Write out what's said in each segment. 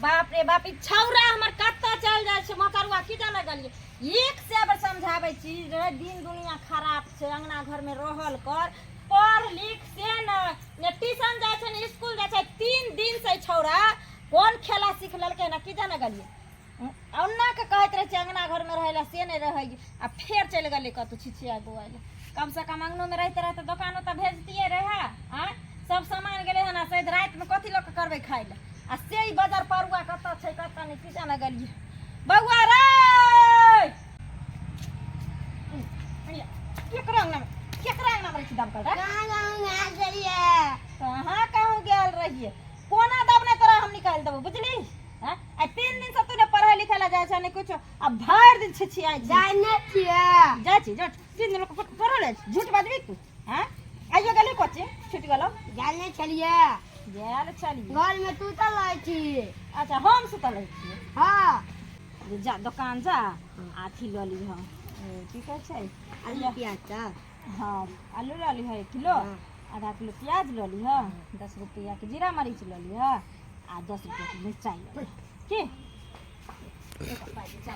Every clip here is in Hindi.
बाप रे बाप, छौरा हमर कत्ता चल जाय छै मकरुआ की जाने गलिए। एक से बार समझाबै छी रे, दिन दुनिया खराब छै, अंगना घर में रहल कर, पढ़ लिख से न ट्यूशन जाय छै न स्कूल जाय छै। 3 दिन से छौरा कोन खेला सीख लेलकै न की जाने गलिए। अन्ना के कहत रहे छै अंगना घर में रहेला से नहीं रहे, आ फेर चल गले कतौ छिछिया बोआल। कम से कम अंगनो में रहते रहते दुकानो तो भेजतिए रहे। हां सब सामान गेले हन, शायद रात में कथी लोग करबै खाइ ले, आ से ही बाजार परुआ कत्ता छै कत्ता नहीं की जाने गलिए। बउआ रे केकरा अंगना में छी दम कर रे, कहां कहूं गेल रहिए, कोना दब नहीं तोरा हम निकाल देबो बुझली। हां आ 3 दिन से तूने पढ़ाई लिखाई ला जाय छै नहीं कुछ, अब भर दिन छिछिया जाने छिए जा छी जा 3 दिन को पढ़ले झूठ बाजबी तू। हां आइयो गेले कोचिंग छूट गेलो, जाने चलिए गेल चली घर में तू तो लाई छी। अच्छा हम सुतल छी। हां जा दुकान जा आथी ल ली हम की कहै छै आलू प्याज का। हाँ आलू ल ली है 1 किलो, आधा किलो प्याज ल ली है, 10 रुपया के जीरा मरीच ल ली है, आ 10 रुपया के मिर्चाई ल ली की एक पाई जा।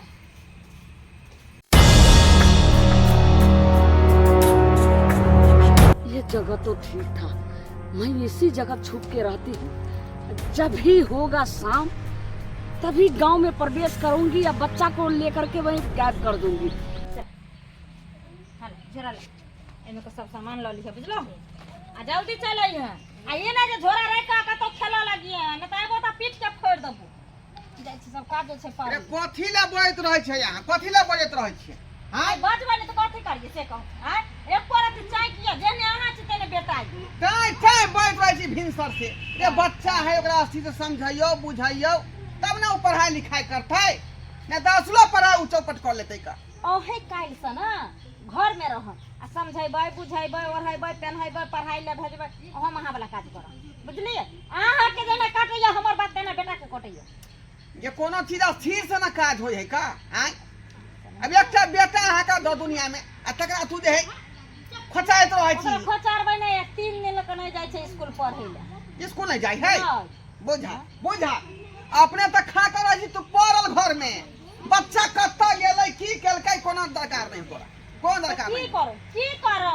ये जगह तो ठीक था, मैं इसी जगह छुप के रहती हूँ। जब भी होगा शाम तभी गांव में प्रवेश करूंगी या बच्चा को लेकर के वहीं गायब कर दूंगी। हां झोरा ले एमे को सब सामान ल ली है बुझलो, आ जल्दी चल आई है। आ ये ना जे झोरा रख का तो खेला लगी है न त एगो त पीट के फोड़ देबो। जाय छी सब काजो छै पर अरे कथी ला बोलत रहै छै यहाँ, कथी ला बोलत रहै छै। हां बजबै न त कथी करिए से कह। हां एक पर चाय किया जेने आहा छी तेने बेटाई काय काय बोलत रहै छी भिनसर से। रे बच्चा है ओकरा अस्ती से समझाइयो बुझाइयो तब ना वो पढ़ाई लिखाई करतै, न 10 लो पढ़ाई चौपट कर लेतै का। ओहे काइल से ना घर में रह आ समझैबै बुझैबै ओढ़ैबै पहनैबै पढ़ाई ले भेजबै, हम अहाँ वाला काज करब बुझलिए। अहाँ के जेना काटैया हमर बात तेना बेटा के काटैया। ये कोनो चीज स्थिर से ना काज होय है का। आय अब एकटा बेटा अहाँ का दो दुनिया में, आ तकरा तू जे है खोचाइत रहै छी। ओकरा खोचारबै नहीं, 3 दिन लक नहीं जाय छै स्कूल पढ़ै ले। स्कूल नहीं जाय है, बुझा बुझा अपने त खा कर रही तू पड़ल घर में। बच्चा कत्ता गेलै की केलकै कोनो दरकार नहीं तोरा, कोन दरकार नहीं। की करू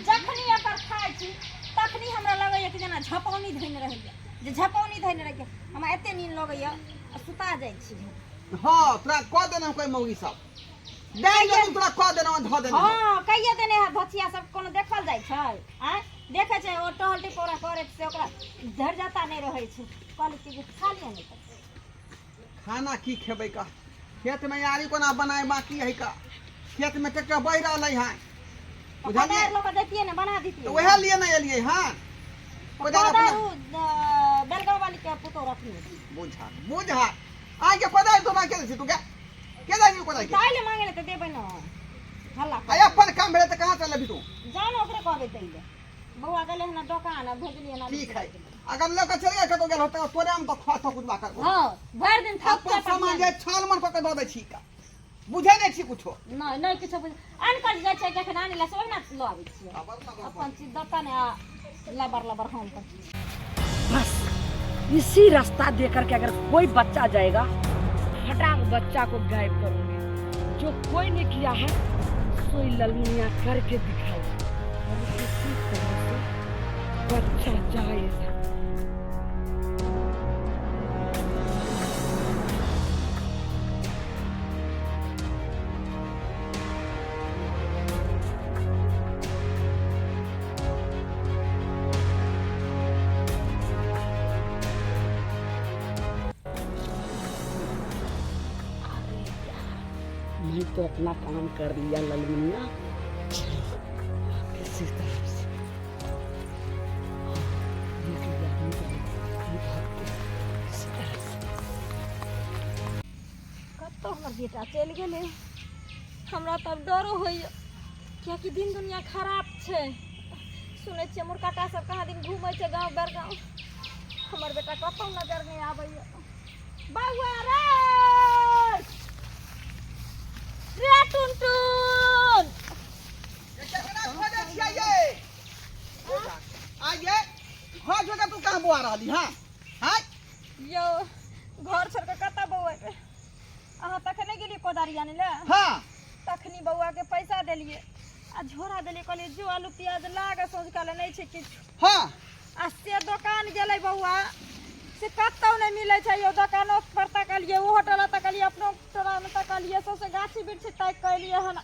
जखनी एकर खाइ छी तखनी हमरा लगैया कि जेना झपौनी धैने रहैया, जे झपौनी धैने रहैया हमरा एते नींद लगैया आ सुता जाइ छी। हां तोरा क देना कोई मौगी सब दे जब तोरा क देना ध देना। हां कहिए देने है भछिया सब कोनो देखल जाइ छै। आय देखे छै ओ टहलटी पोरा करे से ओकरा धर जाता नहीं रहै छै। कहली कि खा लिया नहीं खाना की खेबै का, खेत में यारी कोना बनाए बाकी है का, खेत में ट्रैक्टर बह रहलै है बुझलिए लोग देतिए ने बना देतिए तो वह लिए नहीं एलिए। हां बेलगांव वाली के पुतो रखनी बुझा बुझा आ के पदाई तो मांगे छी तू के जाई को जाई ताइले मांगे ले त देबै न हल्ला आय अपन काम भेले त कहां चल भी तू जान ओकरे कहबे तइले बउआ गेले न दुकान भेजलिए ना ठीक है। अगर लोग चल गए तो गेल होता तोरे हम तो खा तो कुछ बात कर। हां भर दिन थक अपन सामान जे छाल मन को के द दे छी का, बुझे नहीं छी कुछो नहीं नहीं किछो बुझ अनकर जाय छै के नानी ला सोइ ना लो आबै छी अपन चीज दता ने लबर लबर हम कर। बस इसी रास्ता देकर के अगर कोई बच्चा जाएगा फटाक बच्चा को गायब करूंगी। जो कोई ने किया है सोई ललमुनिया करके दिखाई, और इसी तरह से बच्चा जाएगा। मैं तो अपना काम कर लिया ललमुनिया, किसी तरह से कतो हमर बेटा चल गेले, हमरा तब डरो होइया कियाकि दिन दुनिया खराब छै। सुनै छियै मुर्काटा सब कहाँ दिन घूमै छै गाँव बरगाँव, हमर बेटा कतौ नजर नहीं आबैया। बउआ रे टुनटुन आगे घर छोड़ तू कहां बुआ रहली। हां हां यो घर छोड़ के कता बउआ रे अहाँ तखने गेली कोदारी आने ले हाँ तखनी बउआ के पैसा देलिए आ झोरा देलिए कहलिए जो आलू प्याज लाग सोच काले नहीं छै किछु हाँ आ से दुकान गेलै बउआ से कतौ नहीं मिलै छै यो दुकानो पर तकलिए ओ होटल तकलिए अपनो टोला में तकलिए सबसे गाछी वृक्ष तक कलिए हन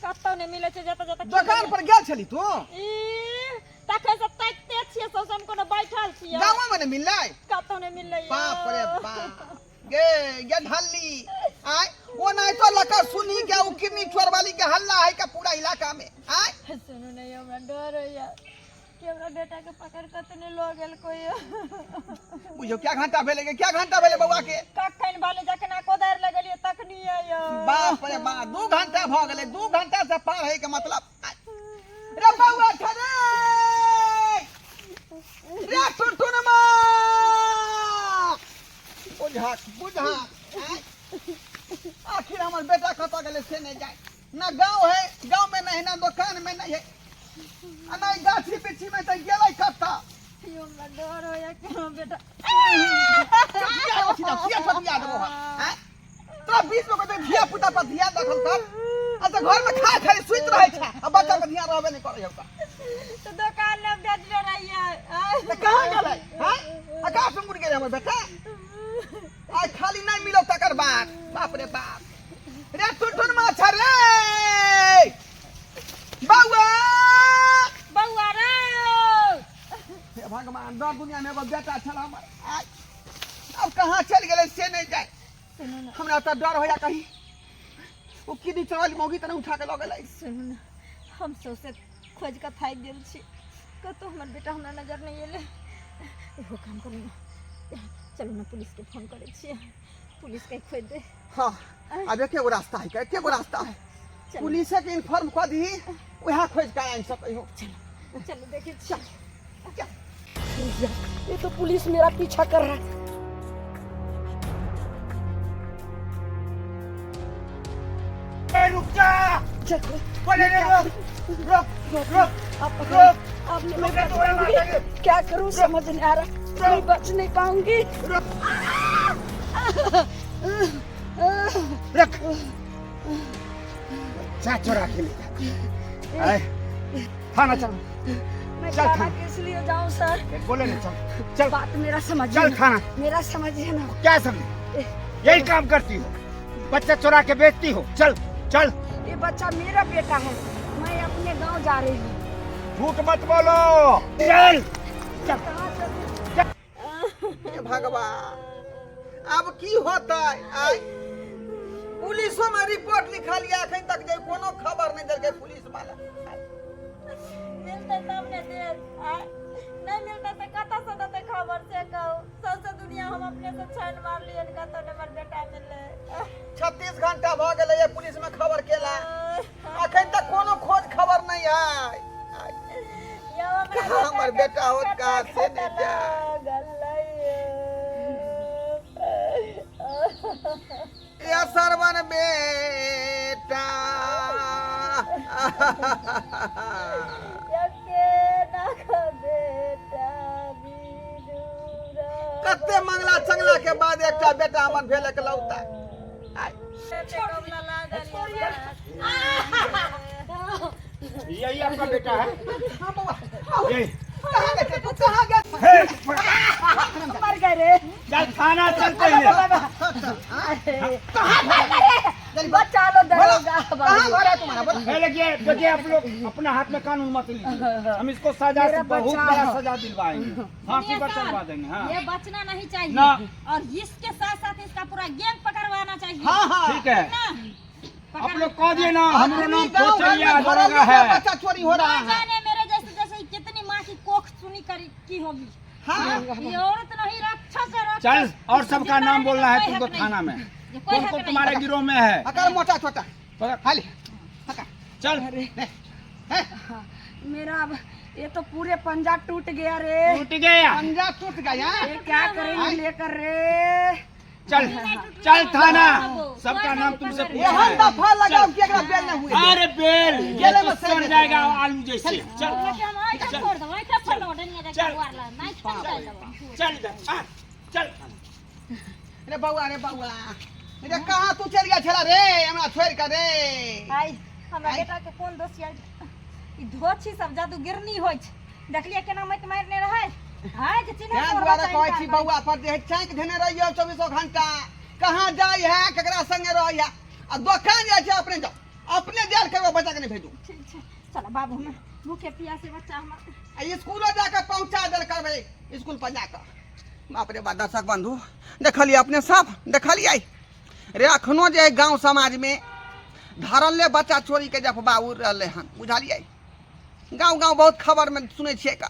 कतौ नहीं मिलै छै जत जत दुकान पर गेल छली तू ई तखे से तकते छियै सब हम कोनो बैठल छियै गाँव में नहीं मिललै कतौ नहीं मिललै बाप रे बाप गे ढल्ली आय वो नहीं तो लका सुनी के उ किमी चोर वाली के हल्ला है का पूरा इलाका में आय सुनो नहीं हमरा डर होया कि हमरा बेटा के पकड़ के तने लो गेल कोई बुझो क्या घंटा भेले क्या घंटा भेले बउआ के कखन वाले जखना कोदार लगलिए तखनी आयो बाप रे बाप 2 घंटा भ गेले 2 घंटा से पार है के मतलब रे बउआ ठरे रे टुटुनमा बुझा आखिर हमर बेटा कत गेले से नहीं जाए ना गांव है गांव में नहीं ना दुकान में नहीं है आ ना गाछी पीछी में तो गेलै कत्ता यो हमरा डर होया कि हमर बेटा क्या फटिया देबो हैं तो बीच में कोई धिया पुता पर ध्यान रखल कर अच्छा घर में खा खाली सुइत रहे छै अब बच्चा पर ध्यान रहबे नहीं करे होता तो दुकान में बेचले रहिए तो कहां गेलै हैं आकाश में उड़ गेलै हमर बेटा आज खाली नहीं मिलो तकर बाद बाप रे बाप रे टुटुन माछ रे बउआ बउआ रे हे भगवान दर दुनिया में एगो बेटा छला हमर अब कहां चल गेलै से नहीं जाए सुनो ना हमरा त डर होया कहीं वो किदी चल मौगी तना उठा के ल गेलै सुनो ना हम सौसे खोज के थाक गेल छी कतो हमर बेटा हमरा नजर नहीं एले एगो काम करू ना चलो ना पुलिस के फोन करे छी पुलिस के खोज दे हां अब के गो रास्ता है के गो रास्ता है चलो। पुलिस के इन्फॉर्म कर दी वहां खोज के आइन सकै हो चलो देखे छी ये तो पुलिस मेरा पीछा कर रहा है। रुक जा चलो, बोले रुक आप रुक आप रुक, मैं रुक, रुक, रुक, क्या करूं समझ नहीं आ रहा मैं बच नहीं पाऊंगी रख जा चोरा के ले जा आए थाना चल मैं चल थाना थाना। किस लिए जाऊं सर बोले नहीं चल चल बात मेरा समझिए चल ना। थाना मेरा समझिए ना क्या समझे यही काम करती हो बच्चा चुरा के बेचती हो चल चल ये बच्चा मेरा बेटा है मैं अपने गांव जा रही हूँ झूठ मत बोलो चल चल कहाँ चलूं? हे भगवान अब की होता है पुलिसों में रिपोर्ट लिखा लिया अखन तक जे कोनो खबर नहीं देलकै पुलिस वाला मिलते तब ने दे नहीं मिलता तो कता से देते खबर से कहू सबसे दुनिया हम अपने से छान मार लिए कतो ने हमर बेटा मिलले 36 घंटा भ गेलै ये पुलिस में खबर केला अखन तक कोनो खोज खबर नहीं है हमर बेटा होत कहाँ से नहीं जा ये सरवन बेटा कते मंगला चंगला के बाद एकटा बेटा हमर भेल के लौटा यही आपका बेटा है यही कहाँ गए तू कहाँ गए मर गए रे चल थाना चलते हैं बच्चा लो दरोगा कहाँ घर है तुम्हारा बोलो पहले देखिए आप लोग अपना हाथ में कानून मत लीजिए हम इसको सजा से मेरा बहुत बच्चा बड़ा है। सजा दिलवाएंगे फांसी पर चलवा देंगे हाँ ये बचना नहीं चाहिए ना। और इसके साथ साथ इसका पूरा गैंग पकड़वाना चाहिए हाँ हाँ ठीक है ना आप लोग कह दिए ना हमारा नाम गाँव घर कोचैया में भरल दरोगा है, है बच्चा चोरी हो रहा ना है जाने मेरे जैसे जैसे कितनी माँ की कोख सुनी करी की होगी हाँ ये औरत नहीं राक्षस है राक्षस। चल और सबका जिंदा नाम रहने बोलना का है कोई तुमको हक नहीं। थाना में ये कोई कौन हक कौन नहीं। तुम्हारे गिरोह में है अकर मोटा छोटा खाली चल मेरा अब ये तो पूरे पंजा टूट गया रे टूट गया पंजा टूट गया ये क्या करेंगे लेकर रे चल चल थाना सबका नाम तुमसे ये पूछा हम है दफा लगाओ कि एकरा बेल न हुए अरे बेल ये तो सड़ जाएगा आलू जैसे चल लेकिन हम आई का छोड़ दो आई का छोड़ दो डनिया चल। देख वारला नहीं छोड़ दो चल इधर आ, चल रे बउआ रे कहाँ तू चल गया छला रे हमरा छोड़ के रे आई हमरा बेटा के कोन दोषिया ई धोछी सब जादू गिरनी होय छै देखलिए केना मत मारने रहे हां जे चिन्ह क्या द्वारा कहै छी बउआ पर जे चाँक धने रहियो 24 घंटा कहाँ जाय है केकरा संगे रहै है आ दोकान जाय छै अपने जेल करबो बच्चा के नहीं भेजू ठीक छै चल बाबू में भूखे प्यासे बच्चा हमर स्कूलो जाके पहुंचा देल करबे स्कूल पर जाकर बाप रे बा दर्शक बंधु देखलिए अपने सब देखलिए रे अखनो जे गांव समाज में धरल बच्चा चोरी के जफबा उड़ रहे हन बुझलिए गांव बहुत खबर में सुने छिए का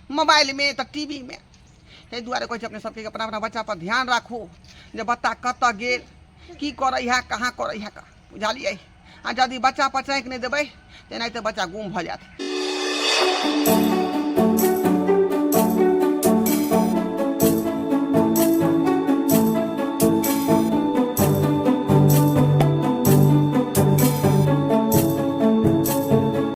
मोबाइल में तो टीवी में एहि दुआरे कहै छै अपने सबके अपना अपना बच्चा पर ध्यान राखू जे बच्चा कतऽ गेल की करै है कहाँ करै है का बुझलिए आ यदि बच्चा पर चाँक नहीं देबै तेनाहिते बच्चा गुम भऽ जायत